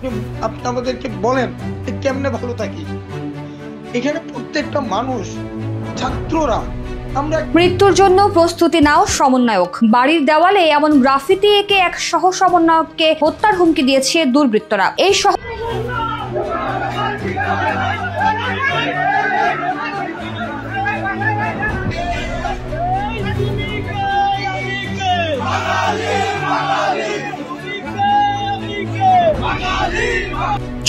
আপনি আপনি আমাদেরকে বলেন কেমনে ভালো থাকি। এখানে প্রত্যেকটা মানুষ, ছাত্ররা, আমরা মৃত্যুর জন্য প্রস্তুতি নাও সমন্বয়ক। বাড়ির দেওয়ালে এমন গ্রাফিতি এঁকে এক সহ সমন্বয়ককে হত্যার হুমকি দিয়েছে দুর্বৃত্তরা। এই সহ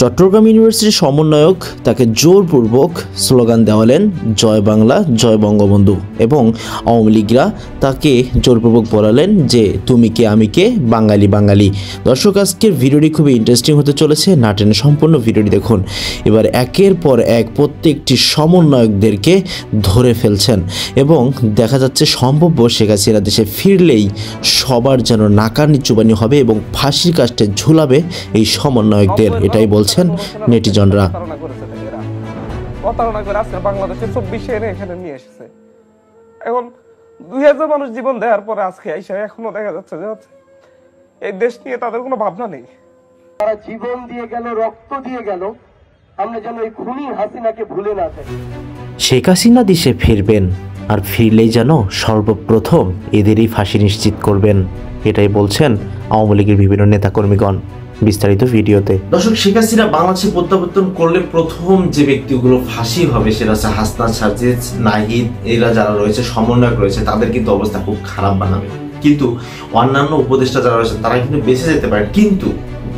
চট্টগ্রাম ইউনিভার্সিটির সমন্বয়ক তাকে জোরপূর্বক স্লোগান দেওয়ালেন জয় বাংলা জয় বঙ্গবন্ধু, এবং আওয়ামী লীগরা তাকে জোরপূর্বক বলালেন যে তুমি কে আমি কে, বাঙালি বাঙালি। দর্শক, আজকের ভিডিওটি খুবই ইন্টারেস্টিং হতে চলেছে, না টেনে সম্পূর্ণ ভিডিওটি দেখুন। এবার একের পর এক প্রত্যেকটি সমন্বয়কদেরকে ধরে ফেলছেন এবং দেখা যাচ্ছে সম্ভাব্য শেখ হাসিনা দেশে ফিরলেই সবার যেন নাকানি চুবানি হবে এবং ফাঁসির কাস্টে ঝুলাবে এই সমন্বয়কদের, এটাই বলছেন নেটিজনরা। প্রতারণা করে আজকে বাংলাদেশে 24 এনে এখানে নিয়ে এসেছে। এখন 2000 মানুষ জীবন দেওয়ার পরে আজকে এখনো দেখা যাচ্ছে যে এই দেশ নিয়ে তাদের কোনো ভাবনা নেই। তারা জীবন দিয়ে গেল, রক্ত দিয়ে গেল, আমরা যেন এই খুনি হাসিনাকে ভুলে না যাই। শেখ হাসিনা দেশে ফিরবেন, আর ফিরলেই যেন সর্বপ্রথম এদেরই ফাঁসি নিশ্চিত করবেন, এটাই বলছেন আওয়ামী লীগের বিভিন্ন নেতাকর্মীগণ। বিস্তারিত ভিডিওতে। দর্শক, শেখ হাসিনা বাংলাদেশে প্রত্যাবর্তন করলে প্রথম যে ব্যক্তিগুলো ফাঁসি হবে সেটা হচ্ছে হাসনাত, সাজিদ, নাহিদ, এরা যারা রয়েছে সমন্বয়ক রয়েছে, তাদের কিন্তু অবস্থা খুব খারাপ বানাবে। কিন্তু অন্যান্য উপদেষ্টা যারা রয়েছে তারা কিন্তু বেঁচে যেতে পারে, কিন্তু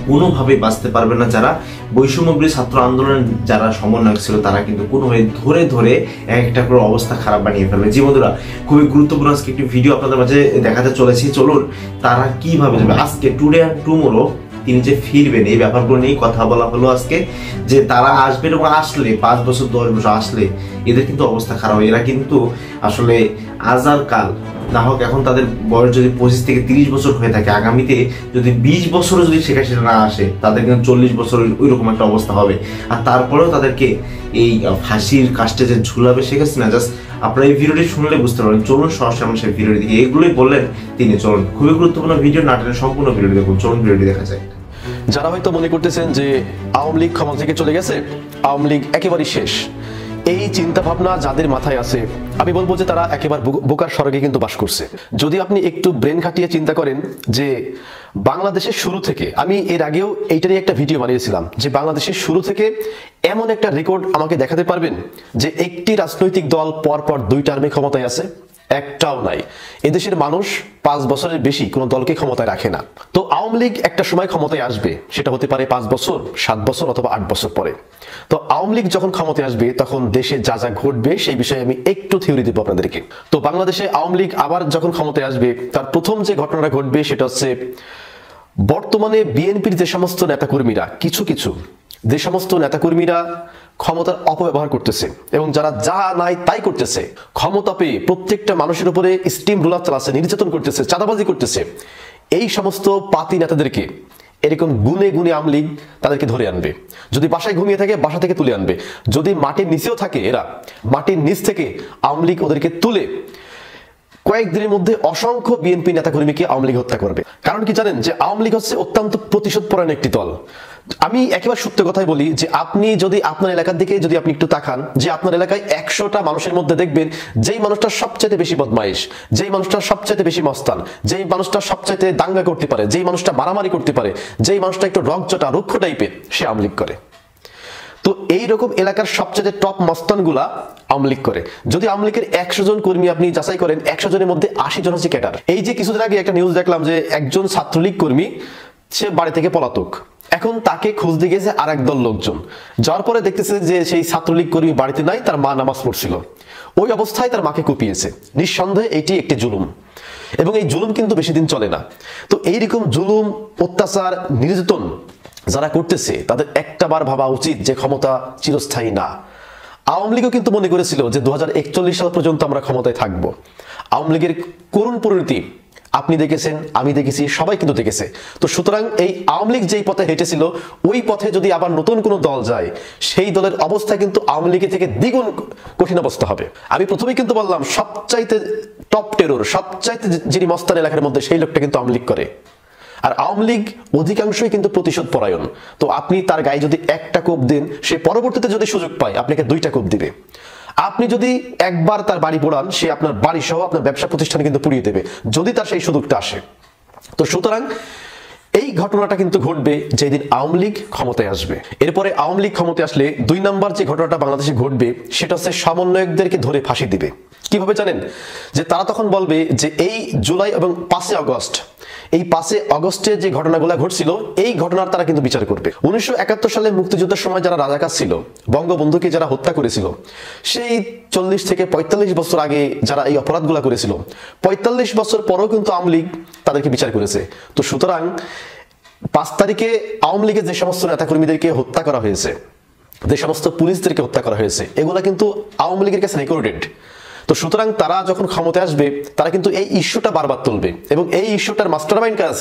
কোনোভাবেই বাঁচতে পারবে না যারা বৈষম্যবিরোধী ছাত্র আন্দোলনের যারা সমন্বয়ক ছিল, তারা কিন্তু কোনোভাবে ধরে ধরে একটা করে অবস্থা খারাপ বানিয়ে ফেলবে। জি বন্ধুরা, খুবই গুরুত্বপূর্ণ আজকে একটি ভিডিও আপনাদের মাঝে দেখাতে চলেছি। চলুন তারা কিভাবে যাবে আজকে, টুডে অ্যান্ড টুমোরো তিনি যে ফিরবেন এই ব্যাপারগুলো নিয়ে কথা বলা হলো আজকে, যে তারা আসবেন এবং আসলে 5 বছর 10 বছর আসলে এদের কিন্তু অবস্থা খারাপ। এরা কিন্তু আসলে আজার কাল না হোক, এখন তাদের বয়স যদি 25 থেকে 30 বছর হয়ে থাকে, আগামীতে যদি 20 বছরও যদি শেখ হাসিনা না আসে, তাদের কিন্তু 40 বছর ওইরকম একটা অবস্থা হবে। আর তারপরেও তাদেরকে এই ফাঁসির কাস্টে যে ঝুলাবে শেখ হাসিনা, জাস্ট আপনারা এই ভিডিওটি শুনলে বুঝতে পারবেন। চলুন সরাসরি আমরা সেই ভিডিওটি দিকে, এগুলোই বললেন তিনি। চলুন, খুবই গুরুত্বপূর্ণ ভিডিও, না টেনে সম্পূর্ণ ভিডিওটি দেখুন। চলুন ভিডিওটি দেখা যায়। যারা হয়তো মনে করতেছেন যে আওয়ামী লীগ ক্ষমতা থেকে চলে গেছে, আওয়ামী লীগ একেবারেই শেষ, এই চিন্তা ভাবনা যাদের মাথায় আছে, আমি বলবো যে তারা একেবারে বোকার স্বর্গে কিন্তু বাস করছে। যদি আপনি একটু ব্রেন খাটিয়ে চিন্তা করেন যে বাংলাদেশের শুরু থেকে, আমি এর আগেও এইটারই একটা ভিডিও বানিয়েছিলাম যে বাংলাদেশের শুরু থেকে এমন একটা রেকর্ড আমাকে দেখাতে পারবেন যে একটি রাজনৈতিক দল পরপর 2 টার্মে ক্ষমতায় আছে? একটাও নাই। এদেশের মানুষ 5 বছরের বেশি কোনো দলকে ক্ষমতায় রাখে না। তো আওয়ামী লীগ একটা সময় ক্ষমতায় আসবে, সেটা হতে পারে 5 বছর, 7 বছর অথবা 8 বছর পরে। তো আওয়ামী লীগ যখন ক্ষমতায় আসবে তখন দেশে যা যা ঘটবে সেই বিষয়ে আমি একটু থিওরি দেবো আপনাদেরকে। তো বাংলাদেশে আওয়ামী লীগ আবার যখন ক্ষমতায় আসবে, তার প্রথম যে ঘটনাটা ঘটবে সেটা হচ্ছে বর্তমানে বিএনপির যে সমস্ত নেতাকর্মীরা, কিছু যে সমস্ত নেতাকর্মীরা ক্ষমতার অপব্যবহার করতেছে এবং যারা যা নাই তাই করতেছে, ক্ষমতা পেয়ে প্রত্যেকটা মানুষের উপরে স্টিম রোলার চালাচ্ছে, নির্যাতন করতেছে, চাঁদাবাজি করতেছে, এই সমস্ত পাতি নেতাদেরকে এরকম গুনে গুনে আওয়ামী লীগ তাদেরকে ধরে আনবে। যদি বাসায় ঘুমিয়ে থাকে, বাসা থেকে তুলে আনবে। যদি মাটির নিচেও থাকে, এরা মাটির নিচ থেকে আওয়ামী লীগ ওদেরকে তুলে কয়েকদিনের মধ্যে অসংখ্য বিএনপি নেতাকর্মীকে আওয়ামী লীগ হত্যা করবে। কারণ কি জানেন, যে আওয়ামী লীগ হচ্ছে অত্যন্ত প্রতিশোধপরায়ণ একটি দল। আমি একেবারে সত্য কথাই বলি যে আপনি যদি আপনার এলাকার দিকে যদি আপনি একটু তাকান, যে আপনার এলাকায় 100টা মানুষের মধ্যে দেখবেন যেই মানুষটা সবচাইতে বেশি বদমাইশ, যেই মানুষটা সবচাইতে বেশি মস্তান, যেই মানুষটা সবচাইতে দাঙ্গা করতে পারে, যেই মানুষটা মারামারি করতে পারে, যেই মানুষটা একটু রকচটা রুক্ষ টাইপের, সে আওয়ামী লীগ করে। তো এইরকম এলাকার সবচেয়ে টপ মস্তানগুলা আওয়ামী লীগ করে। যদি আওয়ামী লীগের 100 জন কর্মী আপনি যাচাই করেন, 100 জনের মধ্যে 80 জন হচ্ছে ক্যাডার। এই যে কিছুদিন আগে একটা নিউজ দেখলাম যে একজন ছাত্রলীগ কর্মী, সে বাড়ি থেকে পলাতক, এখন তাকে খুঁজতে গেছে আর একদল লোকজন। যাওয়ার পরে দেখতেছে যে সেই ছাত্রলীগ কর্মী বাড়িতে নাই, তার মা নামাজ পড়ছিল, ওই অবস্থায় তার মাকে কুপিয়েছে। নিঃসন্দেহে এটি একটি জুলুম, এবং এই জুলুম কিন্তু বেশি দিন চলে না। তো এইরকম জুলুম, অত্যাচার, নির্যাতন যারা করতেছে তাদের একটাবার ভাবা উচিত যে ক্ষমতা চিরস্থায়ী না। আওয়ামী লীগও কিন্তু মনে করেছিল যে 2041 সাল পর্যন্ত আমরা ক্ষমতায় থাকবো। আওয়ামী লীগের করুণ পরিণতি আপনি দেখেছেন, আমি দেখেছি, সবাই কিন্তু দেখেছে। তো সুতরাং এই আওয়ামী লীগ যেই পথে হেঁটেছিল, ওই পথে যদি আবার নতুন কোনো দল যায়, সেই দলের অবস্থা কিন্তু আওয়ামী লীগের থেকে দ্বিগুণ কঠিন অবস্থা হবে। আমি প্রথমেই কিন্তু বললাম, সবচাইতে টপ টেরর, সবচাইতে যিনি মস্তান এলাকার মধ্যে, সেই লোকটা কিন্তু আওয়ামী লীগ করে। আর আওয়ামী লীগ অধিকাংশই কিন্তু প্রতিশোধ পরায়ণ। তো আপনি তার গায়ে যদি একটা কোপ দেন, সে পরবর্তীতে যদি সুযোগ পায় আপনাকে 2টা কোপ দিবে। আপনি যদি একবার তার বাড়ি পোড়ান, সে আপনার বাড়ি সহ আপনার ব্যবসা প্রতিষ্ঠানে কিন্তু পুড়িয়ে দেবে যদি তার সেই সুযোগটা আসে। তো সুতরাং এই ঘটনাটা কিন্তু ঘটবে যেদিন আওয়ামী লীগ ক্ষমতায় আসবে। এরপরে আওয়ামী লীগ ক্ষমতায় আসলে 2 নম্বর যে ঘটনাটা বাংলাদেশে ঘটবে সেটা হচ্ছে সমন্বয়কদেরকে ধরে ফাঁসি দিবে। কিভাবে জানেন? যে তারা তখন বলবে যে এই জুলাই এবং 5 আগস্ট, এই 5 আগস্টে যে ঘটনাগুলো ঘটছিল এই ঘটনার তারা কিন্তু বিচার করবে। 1971 সালে মুক্তিযুদ্ধের সময় যারা রাজাকার ছিল, বঙ্গবন্ধুকে যারা হত্যা করেছিল, সেই 40 থেকে 45 বছর আগে যারা এই অপরাধগুলো করেছিল, 45 বছর পরেও কিন্তু আওয়ামী লীগ তাদেরকে বিচার করেছে। তো সুতরাং 5 তারিখে আওয়ামী লীগের যে সমস্ত নেতাকর্মীদেরকে হত্যা করা হয়েছে, যে সমস্ত পুলিশদেরকে হত্যা করা হয়েছে, এগুলা কিন্তু আওয়ামী লীগের কাছে রেকর্ডেড। তো সুতরাং তারা যখন ক্ষমতায় আসবে তারা কিন্তু এই ইস্যুটা বারবার তুলবে এবং এই ইস্যুটার মাস্টারমাইন্ড কারা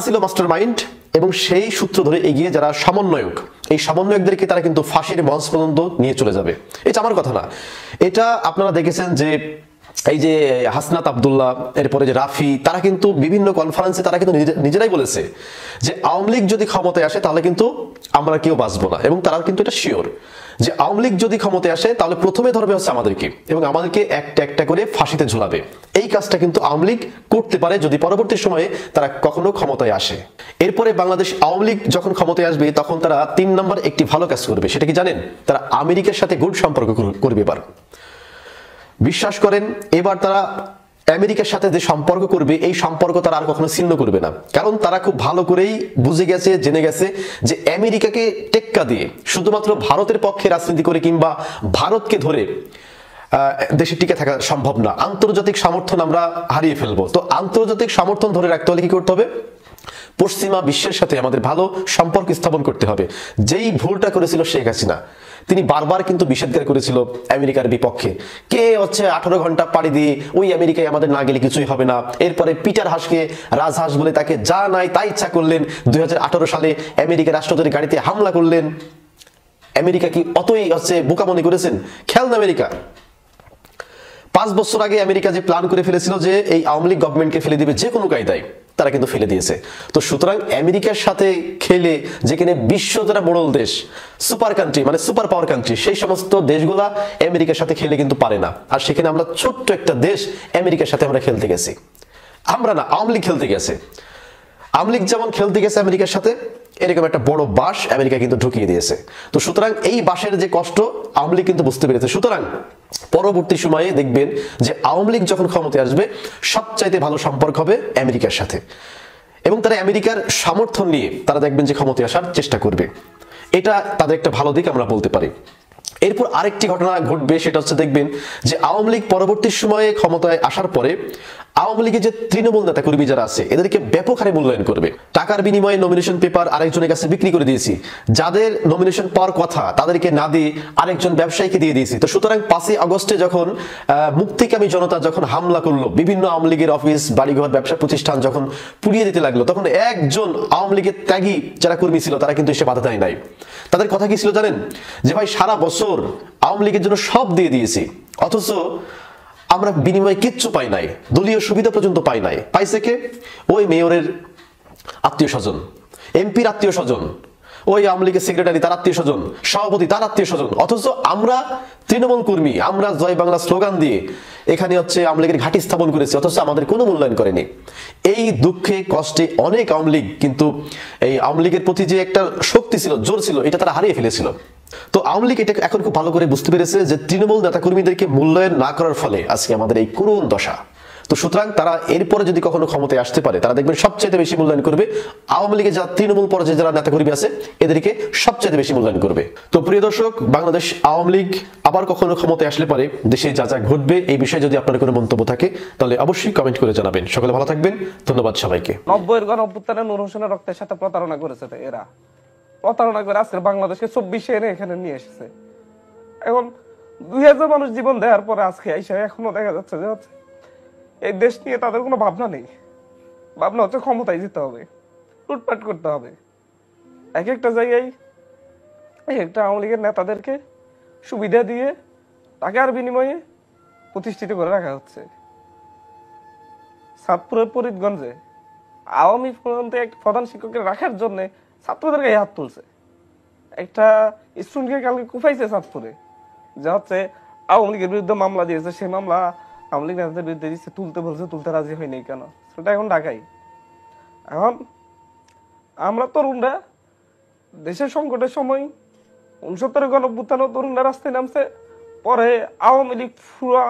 ছিল মাস্টারমাইন্ড, এবং সেই সূত্র ধরে এগিয়ে যারা সমন্বয়ক, এই সমন্বয়কদেরকে তারা কিন্তু ফাঁসির মঞ্চ পর্যন্ত নিয়ে চলে যাবে। এটা আমার কথা না, এটা আপনারা দেখেছেন যে এই যে হাসনাত আব্দুল্লাহ, এরপরে যে রাফি, তারা কিন্তু বিভিন্ন কনফারেন্সে তারা কিন্তু নিজেরাই বলেছে যে আওয়ামী লীগ যদি ক্ষমতায় আসে তাহলে কিন্তু আমরা কেউ বাঁচবো না, এবং তারা কিন্তু এটা শিওর যে আওয়ামী লীগ যদি ক্ষমতায় আসে তাহলে প্রথমে ধরবে হচ্ছে আমাদেরকে এবং আমাদেরকে একটা একটা করে ফাঁসিতে ঝুলাবে। এই কাজটা কিন্তু আওয়ামী লীগ করতে পারে যদি পরবর্তী সময়ে তারা কখনো ক্ষমতায় আসে। এরপরে বাংলাদেশ আওয়ামী লীগ যখন ক্ষমতায় আসবে তখন তারা 3 নম্বর একটি ভালো কাজ করবে। সেটা কি জানেন? তারা আমেরিকার সাথে গুড সম্পর্ক করবে। এবার বিশ্বাস করেন, এবার তারা আমেরিকার সাথে যে সম্পর্ক করবে এই সম্পর্ক তারা আর কখনো ছিন্ন করবে না, কারণ তারা খুব ভালো করেই বুঝে গেছে, জেনে গেছে যে আমেরিকাকে টেক্কা দিয়ে শুধুমাত্র ভারতের পক্ষে রাজনীতি করে কিংবা ভারতকে ধরে দেশে টিকে থাকা সম্ভব না। আন্তর্জাতিক সমর্থন আমরা হারিয়ে ফেলবো। তো আন্তর্জাতিক সমর্থন ধরে রাখতে হলে কি করতে হবে? পশ্চিমা বিশ্বের সাথে আমাদের ভালো সম্পর্ক স্থাপন করতে হবে। যেই ভুলটা করেছিল শেখ হাসিনা, তিনি বারবার কিন্তু নিষেধাজ্ঞা করেছিল আমেরিকার বিপক্ষে। কে হচ্ছে 18 ঘন্টা পাড়ি দিয়ে ওই আমেরিকায় আমাদের না গেলে কিছুই হবে না। এরপরে পিটার হাসকে রাজহাঁস বলে তাকে যা নাই তাই ইচ্ছা করলেন। 2018 সালে আমেরিকার রাষ্ট্রপতির গাড়িতে হামলা করলেন। আমেরিকা কি অতই হচ্ছে বোকা মনে করেছেন? খেয়াল না, আমেরিকা 5 বছর আগে আমেরিকা যে প্ল্যান করে ফেলেছিল যে এই আওয়ামী লীগ গভর্নমেন্টকে ফেলে দিবে যে কোনো কায়দায়, তারা কিন্তু ফেলে দিয়েছে। তো সুতরাং আমেরিকার সাথে খেলে, যেখানে বিশ্ব যারা বড় দেশ, সুপার কান্ট্রি মানে সুপার পাওয়ার কান্ট্রি, সেই সমস্ত দেশগুলা আমেরিকার সাথে খেলে কিন্তু পারে না। আর সেখানে আমরা ছোট্ট একটা দেশ আমেরিকার সাথে আমরা খেলতে গেছি। আমরা না, আওয়ামী লীগ খেলতে গেছে। আওয়ামী লীগ যেমন খেলতে গেছে আমেরিকার সাথে, এরকম একটা বড় বাস আমেরিকা কিন্তু ঢুকিয়ে দিয়েছে। তো সুতরাং এই বাসের যে কষ্ট আওয়ামী লীগ কিন্তু বুঝতে পেরেছে। সুতরাং পরবর্তী সময়ে দেখবেন যে আওয়ামী লীগ যখন ক্ষমতায় আসবে সবচাইতে ভালো সম্পর্ক হবে আমেরিকার সাথে, এবং তারা আমেরিকার সমর্থন নিয়ে তারা দেখবেন যে ক্ষমতায় আসার চেষ্টা করবে। এটা তাদের একটা ভালো দিক আমরা বলতে পারি। এরপর আরেকটি ঘটনা ঘটবে, সেটা হচ্ছে দেখবেন যে আওয়ামী লীগ পরবর্তী সময়ে ক্ষমতায় আসার পরে আওয়ামী লীগের যে তৃণমূল নেতা কর্মী যারা আছে এদেরকে ব্যাপক হারে মূল্যায়ন করবে। টাকার বিনিময়ে নমিনেশন পেপার আরেকজনের কাছে বিক্রি করে দিয়েছি, যাদের নমিনেশন পাওয়ার কথা তাদেরকে না দিয়ে আরেকজন ব্যবসায়ীকে দিয়ে দিয়েছি। তো সুতরাং 5 আগস্টে যখন মুক্তিকামী জনতা যখন হামলা করলো, বিভিন্ন আওয়ামী লীগের অফিস, বাড়িঘর, ব্যবসা প্রতিষ্ঠান যখন পুড়িয়ে দিতে লাগলো, তখন একজন আওয়ামী লীগের ত্যাগী যারা কর্মী ছিল তারা কিন্তু এসে বাধা দেয় নাই। তাদের কথা কি ছিল জানেন? যে ভাই সারা বছর আওয়ামী লীগের জন্য সব দিয়ে দিয়েছি, অথচ আমরা বিনিময়ে কিচ্ছু পাই নাই, দলীয় সুবিধা পর্যন্ত পাই নাই। পাইছে কে? ওই মেয়রের আত্মীয় স্বজন, এমপির আত্মীয় স্বজন, ওই আওয়ামী লীগের সেক্রেটারি তার আত্মীয় স্বজন, সভাপতি তার আত্মীয় স্বজন। অথচ আমরা তৃণমূল কর্মী, আমরা জয় বাংলা স্লোগান দিয়ে এখানে হচ্ছে আওয়ামী লীগের ঘাঁটি স্থাপন করেছি, অথচ আমাদের কোনো মূল্যায়ন করেনি। এই দুঃখে কষ্টে অনেক আওয়ামী লীগ কিন্তু এই আওয়ামী লীগের প্রতি যে একটা শক্তি ছিল, জোর ছিল, এটা তারা হারিয়ে ফেলেছিল। তো আওয়ামী লীগ এটা এখন খুব ভালো করে বুঝতে পেরেছে যে তৃণমূল নেতাকর্মীদেরকে মূল্যায়ন না করার ফলে আজকে আমাদের এই করুণ দশা। তো সুতরাং তারা এরপরে যদি কখনো ক্ষমতায় আসতে পারে, তারা দেখবেন সবচেয়ে বেশি মূল্যায়ন করবে আওয়ামী লীগের যারা তৃণমূল পর্যায়ে যারা নেতাকর্মী আছে এদেরকে সবচেয়ে বেশি মূল্যায়ন করবে। তো প্রিয় দর্শক, বাংলাদেশ আওয়ামী লীগ আবার কখনো ক্ষমতায় আসলে পারে দেশে যা যা ঘটবে এই বিষয়ে যদি আপনার কোনো মন্তব্য থাকে তাহলে অবশ্যই কমেন্ট করে জানাবেন। সকলে ভালো থাকবেন, ধন্যবাদ সবাইকে। 90-এর গণঅভ্যুত্থানে নূর হোসেনের রক্তের সাথে প্রতারণা করেছে এরা, প্রতারণা করে আজকে বাংলাদেশকে 24 এনে এখানে নিয়ে এসেছে। এখন 2000 মানুষ জীবন দেওয়ার পরে আজকে এখনো দেখা যাচ্ছে যে হচ্ছে এই দেশ নিয়ে তাদের কোনো ভাবনা নেই। ভাবনা হচ্ছে ক্ষমতায় যেতে হবে, লুটপাট করতে হবে। এক একটা জায়গায় এই একটা আওয়ামী লীগের নেতাদেরকে সুবিধা দিয়ে টাকার বিনিময়ে প্রতিষ্ঠিত করে রাখা হচ্ছে। চাঁদপুরের ফরিদগঞ্জে আওয়ামী ফ্রন্টে একটা প্রধান শিক্ষকের রাখার জন্য ছাত্রদের গায়ে হাত তুলছে, একটা স্টুডেন্টকে কালকে কুফাইছে চাঁদপুরে, যা হচ্ছে আওয়ামী লীগের বিরুদ্ধে মামলা দিয়েছে, সেই মামলা আওয়ামী লীগ নেতাদের বিরুদ্ধে দিচ্ছে, তুলতে বলছে, তুলতে রাজি হয়নি কেন, সেটা এখন ঢাকাই। এখন আমরা তরুণরা দেশের সংকটের সময় 69 গণঅভ্যুত্থানে তরুণরা রাস্তায় নামছে, পরে আওয়ামী লীগ পুরো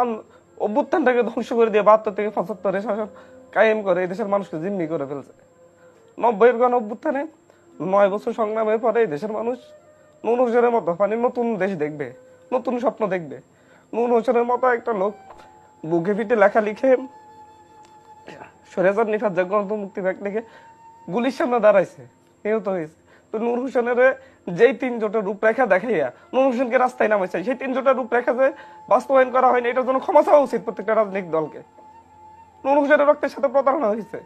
অভ্যুত্থানটাকে ধ্বংস করে দিয়ে 72 থেকে 75 শাসন কায়েম করে এই দেশের মানুষকে জিম্মি করে ফেলছে। 90-এর গণঅভ্যুত্থানে 9 বছর সংগ্রামের পরে এই দেশের মানুষ নূর হোসেনের মতো মানে নতুন দেশ দেখবে, নতুন স্বপ্ন দেখবে। নূর হোসেনের মতো একটা লোক বুকে পিঠে লেখা লিখে সরেজার নিফাত গণতন্ত্র মুক্তি ব্যাগ লিখে গুলির সামনে দাঁড়াইছে, নিহত হয়েছে। তো নূর হোসেনের যেই 3 জোটের রূপরেখা দেখাইয়া নূর হোসেনকে রাস্তায় নামাইছে, সেই 3 জোটের রূপরেখা যে বাস্তবায়ন করা হয়নি, এটার জন্য ক্ষমা চাওয়া উচিত প্রত্যেকটা রাজনৈতিক দলকে। নূর হোসেনের রক্তের সাথে প্রতারণা হয়েছে।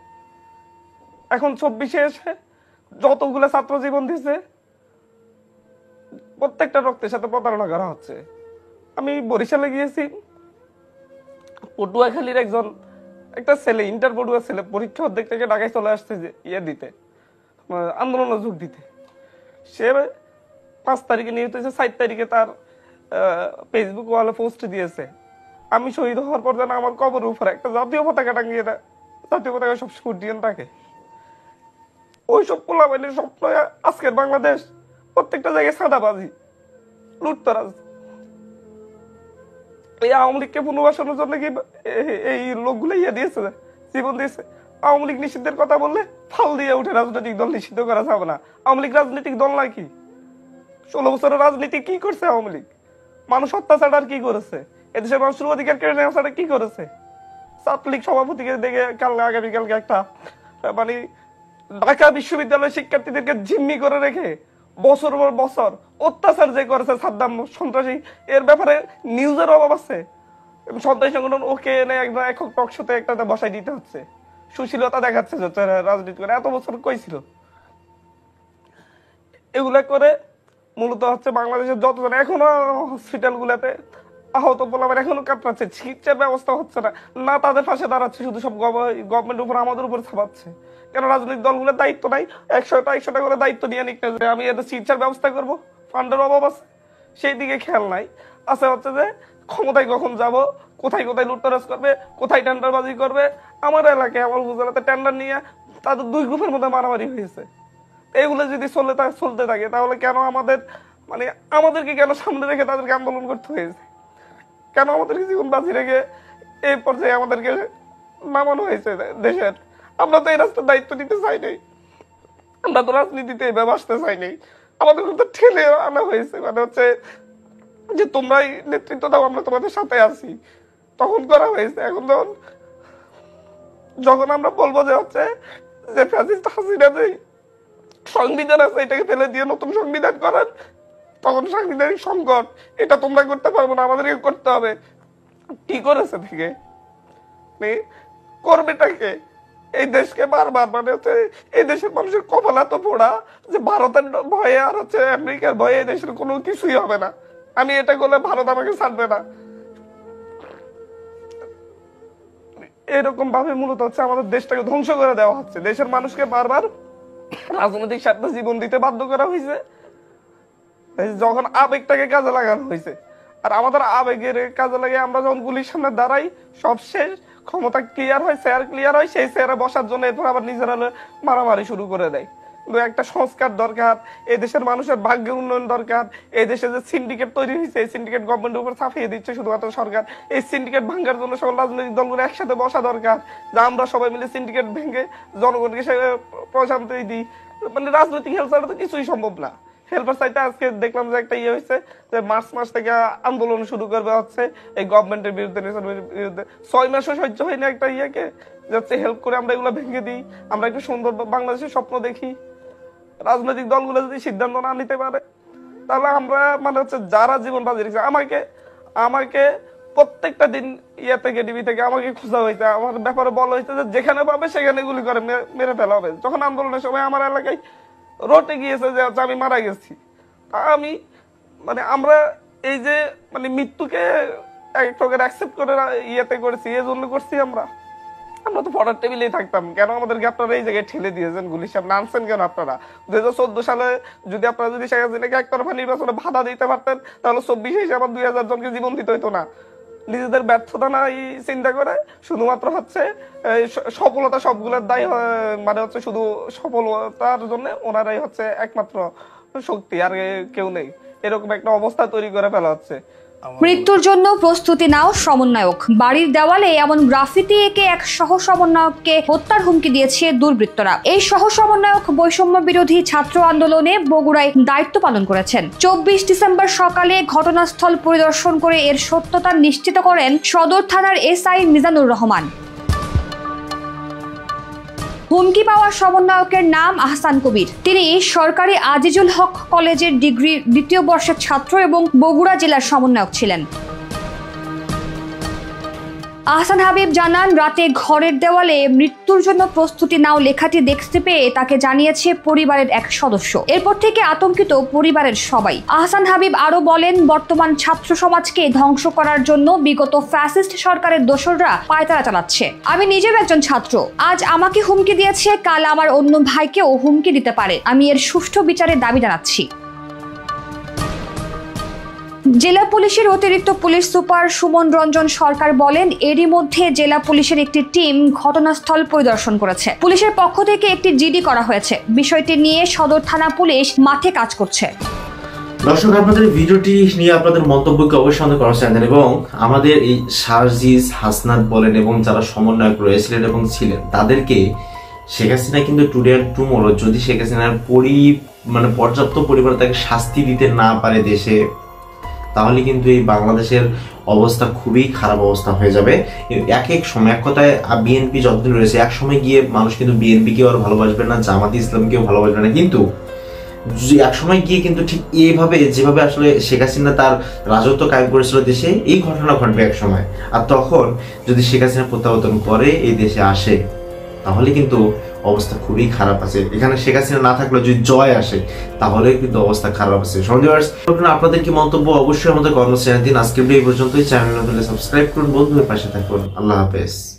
এখন 24-এ এসে যতগুলো ছাত্র জীবন দিছে প্রত্যেকটা রক্তের সাথে প্রতারণা করা হচ্ছে। আমি বরিশালে গিয়েছি, পটুয়াখালীর একটা ছেলে, ইন্টার পড়ুয়া ছেলে, পরীক্ষা অর্ধেক থেকে ঢাকায় চলে আসছে যে দিতে, আন্দোলনে যোগ দিতে। সে 5 তারিখে নিহত হয়েছে, 4 তারিখে তার ফেসবুক ওয়ালে পোস্ট দিয়েছে, আমি শহীদ হওয়ার পর যেন আমার কবরের উপরে একটা জাতীয় পতাকা টাঙিয়ে দেয়, জাতীয় পতাকা সবসময় উড্ডীয়মান থাকে। ওইসব পোলাপাইনের স্বপ্ন আজকের বাংলাদেশ, প্রত্যেকটা জায়গায় সাদাবাজি, লুটতরাজ। এই আওয়ামী লীগকে পুনর্বাসনের জন্য কি এই লোকগুলো দিয়েছে, জীবন দিয়েছে। আওয়ামী লীগ নিষিদ্ধের কথা বললে ফাল দিয়ে উঠে রাজনৈতিক দল নিষিদ্ধ করা যাবে না। আওয়ামী লীগ রাজনৈতিক দল নাকি? 16 বছরের রাজনীতি কি করছে আওয়ামী লীগ? মানুষ অত্যাচার আর কি করেছে? এদেশের মানুষের অধিকার কেড়ে নেওয়া ছাড়া কি করেছে? ছাত্রলীগ সভাপতিকে দেখে আগামীকালকে একটা মানে ঢাকা বিশ্ববিদ্যালয়ের শিক্ষার্থীদেরকে জিম্মি করে রেখে বছর পর বছর অত্যাচার যে করেছে সাদ্দাম সন্ত্রাসী, এর ব্যাপারে নিউজের অভাব আছে। সন্ত্রাসী সংগঠন ওকে এনে একদম একক টকশোতে একটাতে বসাই দিতে হচ্ছে, সুশীলতা দেখাচ্ছে রাজনীতি করে। এত বছর কই ছিল? এগুলা করে মূলত হচ্ছে বাংলাদেশের যতজন এখনো হসপিটাল গুলাতে আহত পোলাপান এখনো কাতরাচ্ছে, চিকিৎসার ব্যবস্থা হচ্ছে না, না তাদের পাশে দাঁড়াচ্ছে, শুধু সব গভর্নমেন্টের উপর আমাদের উপর ছাপাচ্ছে। কেন রাজনৈতিক দলগুলোর দায়িত্ব নাই? 100টা করে দায়িত্ব নিয়ে নিতে, আমি এদের চিকিৎসার ব্যবস্থা করবো, ফান্ডের অভাব আছে, সেই দিকে খেয়াল নাই। আছে হচ্ছে যে ক্ষমতায় কখন যাব, কোথায় কোথায় লুটতরাজ করবে, কোথায় টেন্ডারবাজি করবে। আমার এলাকায় আমার উপজেলাতে টেন্ডার নিয়ে তাদের 2 গ্রুপের মধ্যে মারামারি হয়েছে। এগুলো যদি চলতে থাকে তাহলে কেন আমাদেরকে কেন সামনে রেখে তাদেরকে আন্দোলন করতে হয়েছে? কেন আমাদেরকে জীবন বাজি রেখে এই পর্যায়ে আমাদেরকে নামানো হয়েছে দেশের? আমরা তো এই রাস্তার দায়িত্ব নিতে চাই নাই, আমরা তো রাজনীতিতে এভাবে আসতে চাই নাই, আমাদের তো ঠেলে আনা হয়েছে। হচ্ছে যে তোমরাই নেতৃত্ব দাও, আমরা তোমাদের সাথে আছি, তখন করা হয়েছে। এখন যখন আমরা বলবো যে হচ্ছে যে ফ্যাসিস্ট হাসিনা যে সংবিধান আছে এটাকে ফেলে দিয়ে নতুন সংবিধান করার, তখন সাংবিধানিক সংকট, এটা তোমরা করতে পারবো না, আমাদেরকে করতে হবে। কি করেছে থেকে করবেটাকে? এই দেশকে বারবার হচ্ছে এই দেশের মানুষের কপাল এত পোড়া যে ভারতের ভয়ে আর হচ্ছে আমেরিকার ভয়ে এই দেশের কোনো কিছুই হবে না। আমি এটা করলে ভারত আমাকে ছাড়বে না, এরকম ভাবে মূলত হচ্ছে আমাদের দেশটাকে ধ্বংস করে দেওয়া হচ্ছে। দেশের মানুষকে বারবার রাজনৈতিক স্বার্থে জীবন দিতে বাধ্য করা হয়েছে, যখন আবেগটাকে কাজে লাগানো হয়েছে। আর আমাদের আবেগের কাজে লাগে আমরা যখন গুলির সামনে দাঁড়াই, সব শেষ, ক্ষমতা ক্লিয়ার হয়, চেয়ার ক্লিয়ার হয়, সেই চেয়ারে বসার জন্য এরপর আবার নিজেরা মারামারি শুরু করে দেয়। কিন্তু একটা সংস্কার দরকার, এই দেশের মানুষের ভাগ্যের উন্নয়ন দরকার। এই দেশে যে সিন্ডিকেট তৈরি হয়েছে, এই সিন্ডিকেট গভর্নমেন্টের উপর ছাপিয়ে দিচ্ছে শুধুমাত্র সরকার। এই সিন্ডিকেট ভাঙার জন্য সকল রাজনৈতিক দলগুলো একসাথে বসা দরকার, যা আমরা সবাই মিলে সিন্ডিকেট ভেঙে জনগণকে প্রশান্তি দিই। রাজনৈতিক হেল্প ছাড়া তো কিছুই সম্ভব না। হেল্পার চাইতে আজকে দেখলাম যে একটা হয়েছে যে মার্চ মাস থেকে আন্দোলন শুরু করবে হচ্ছে এই গভর্নমেন্টের বিরুদ্ধে, বিরুদ্ধে। 6 মাসও সহ্য হয়নি একটা যাচ্ছে হেল্প করে আমরা এগুলো ভেঙে দিই, আমরা একটু সুন্দর বাংলাদেশের স্বপ্ন দেখি। রাজনৈতিক দলগুলো যদি সিদ্ধান্ত না নিতে পারে তাহলে আমরা হচ্ছে যারা জীবন বাজি রেখেছে, আমাকে প্রত্যেকটা দিন থেকে টিভি থেকে আমাকে খোঁজা হয়েছে, আমার ব্যাপারে বলা হয়েছে যে যেখানে পাবে সেখানে গুলি করে মেরে ফেলা হবে। যখন আন্দোলনের সময় আমার এলাকায় রটে গিয়েছে যে আমি মারা গেছি, আমি আমরা এই যে মৃত্যুকে এক প্রকার অ্যাকসেপ্ট করে করেছি, এই জন্য করছি। আমরা তো পড়ার টেবিলেই থাকতাম, কেন আমাদেরকে আপনারা এই জায়গায় ঠেলে দিয়েছেন, গুলির সামনে আনছেন কেন আপনারা? 2014 সালে যদি আপনারা শেখ হাসিনাকে একতরফা নির্বাচনে বাধা দিতে পারতেন, তাহলে 24 এসে আবার 2000 জনকে জীবন দিতে হইতো না। নিজেদের ব্যর্থতা না চিন্তা করে শুধুমাত্র হচ্ছে সফলতা সবগুলোর দায়ী, মানে হচ্ছে শুধু সফলতার জন্য ওনারাই হচ্ছে একমাত্র শক্তি, আর কেউ নেই, এরকম একটা অবস্থা তৈরি করে ফেলা হচ্ছে। মৃত্যুর জন্য প্রস্তুতি নাও সমন্বয়ক। বাড়ির দেওয়ালে এমন গ্রাফিতি এঁকে এক সহ সমন্বয়ককে হত্যার হুমকি দিয়েছে দুর্বৃত্তরা। এই সহ সমন্বয়ক বৈষম্য বিরোধী ছাত্র আন্দোলনে বগুড়ায় দায়িত্ব পালন করেছেন। 24 ডিসেম্বর সকালে ঘটনাস্থল পরিদর্শন করে এর সত্যতা নিশ্চিত করেন সদর থানার এসআই মিজানুর রহমান। হুমকি পাওয়া সমন্বয়কের নাম আহসান কবির। তিনি সরকারি আজিজুল হক কলেজের ডিগ্রি দ্বিতীয় বর্ষের ছাত্র এবং বগুড়া জেলার সমন্বয়ক ছিলেন। আহসান হাবিব জানান, রাতে ঘরের দেওয়ালে মৃত্যুর জন্য প্রস্তুতি নাও লেখাটি দেখতে পেয়ে তাকে জানিয়েছে পরিবারের এক সদস্য। এরপর থেকে আতঙ্কিত পরিবারের সবাই। আহসান হাবিব আরো বলেন, বর্তমান ছাত্র সমাজকে ধ্বংস করার জন্য বিগত ফ্যাসিস্ট সরকারের দোসররা পায়তারা চালাচ্ছে। আমি নিজেও একজন ছাত্র, আজ আমাকে হুমকি দিয়েছে, কাল আমার অন্য ভাইকেও হুমকি দিতে পারে। আমি এর সুষ্ঠু বিচারের দাবি জানাচ্ছি। জেলা পুলিশের অতিরিক্ত পুলিশ সুপার সুমন রঞ্জন সরকার বলেন, এরই মধ্যে জেলা পুলিশের একটি টিম ঘটনাস্থল পরিদর্শন করেছে। পুলিশের পক্ষ থেকে একটি জিডি করা হয়েছে। বিষয়টি নিয়ে সদর থানা পুলিশ মাঠে কাজ করছে। দর্শক, আপনাদের ভিডিওটি নিয়ে আপনাদের মন্তব্যকে অবশ্যই আমাদের কমেন্ট জানান এবং আমাদের এই সার্জিস হাসনাত বলেন এবং যারা সমন্বয়ক রয়েছিলেন এবং ছিলেন তাদেরকে শেখ হাসিনা কিন্তু টুডে অ্যান্ড টুমোরো যদি শেখ হাসিনার পর্যাপ্ত পরিমাণে তাকে শাস্তি দিতে না পারে দেশে, তাহলে কিন্তু এই বাংলাদেশের অবস্থা খুবই খারাপ অবস্থা হয়ে যাবে। এক সময় এক কথায় বিএনপি যতদিন রয়েছে এক সময় গিয়ে মানুষ কিন্তু বিএনপিকেও আর ভালোবাসবে না, জামাত ইসলামকেও ভালোবাসবে না, কিন্তু এক সময় গিয়ে কিন্তু ঠিক এইভাবে যেভাবে আসলে শেখ হাসিনা তার রাজত্ব কায়েম করেছিল দেশে, এই ঘটনা ঘটবে এক সময়। আর তখন যদি শেখ হাসিনা প্রত্যাবর্তন করে এই দেশে আসে, তাহলে কিন্তু অবস্থা খুবই খারাপ আছে। এখানে শেখ হাসিনা না থাকলে যদি জয় আসে, তাহলে কিন্তু অবস্থা খারাপ আছে। আপনাদের কি মন্তব্য অবশ্যই আমাদের কমেন্ট জানিয়ে দিন। আজকের ভিডিও এই পর্যন্তই। চ্যানেল সাবস্ক্রাইব করুন, বন্ধুদের পাশে থাকুন। আল্লাহ হাফেজ।